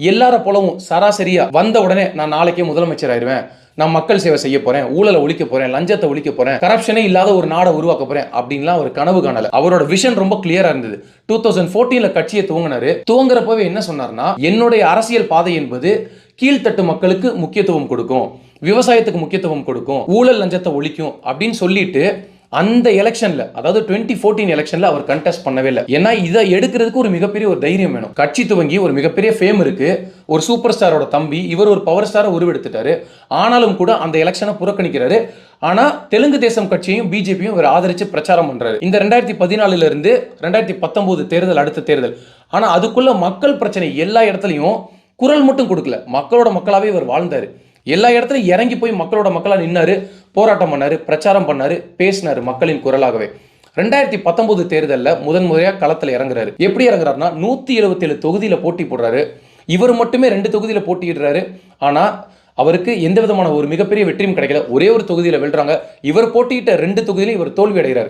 எல்லார போலவும் சராசரியா வந்த உடனே நான் நாளைக்கே முதலமைச்சர் ஆயிருவேன், நான் மக்கள் சேவை செய்ய போறேன், ஊழலை ஒழிக்க போறேன், லஞ்சத்தை ஒழிக்க போறேன், கரப்ஷனே இல்லாத ஒரு நாடை உருவாக்க போறேன் அப்படின்லாம் ஒரு கனவு காணல. அவரோட விஷன் ரொம்ப கிளியரா இருந்தது. 2014ல கட்சியை துவங்கினாரு. துவங்குறப்பவே என்ன சொன்னார்னா, என்னுடைய அரசியல் பாதை என்பது கீழ்த்தட்டு மக்களுக்கு முக்கியத்துவம் கொடுக்கும், விவசாயத்துக்கு முக்கியத்துவம் கொடுக்கும், ஊழல் லஞ்சத்தை ஒழிக்கும் அப்படின்னு சொல்லிட்டு அந்த எலெக்ஷன்ல, அதாவது 2014 எலெக்ஷன்ல அவர் கண்டெஸ்ட் பண்ணவே இல்லை. ஏன்னா இதை எடுக்கிறதுக்கு ஒரு மிகப்பெரிய ஒரு தைரியம் வேணும். கட்சி துவங்கி ஒரு மிகப்பெரிய ஃபேம் இருக்கு, ஒரு சூப்பர் ஸ்டாரோட தம்பி, இவர் ஒரு பவர் ஸ்டாரை உருவெடுத்துட்டாரு. ஆனாலும் கூட அந்த எலெக்ஷனை புறக்கணிக்கிறாரு. ஆனா தெலுங்கு தேசம் கட்சியும் பிஜேபியும் இவர் ஆதரிச்சு பிரச்சாரம் பண்றாரு. இந்த 2014ல இருந்து 2019 தேர்தல், அடுத்த தேர்தல். ஆனா அதுக்குள்ள மக்கள் பிரச்சனை எல்லா இடத்துலையும் குரல் மட்டும் கொடுக்கல, மக்களோட மக்களாவே இவர் வாழ்ந்தாரு. எல்லா இடத்துலையும் இறங்கி போய் மக்களோட மக்களா நின்னாரு, போராட்டம் பண்ணாரு, பிரச்சாரம் பண்ணாரு, பேசினாரு மக்களின் குரலாகவே. 2019 தேர்தலில் முதன் முறையாக களத்தில் இறங்குறாரு. எப்படி இறங்குறாருன்னா 177 தொகுதியில் போட்டி போடுறாரு. இவர் மட்டுமே 2 தொகுதியில் போட்டியிடுறாரு. ஆனால் அவருக்கு எந்த விதமான ஒரு மிகப்பெரிய வெற்றியும் கிடைக்கல. ஒரே ஒரு தொகுதியில் வெல்றாங்க. இவர் போட்டியிட்ட 2 தொகுதியிலும் இவர் தோல்வி அடைகிறார்.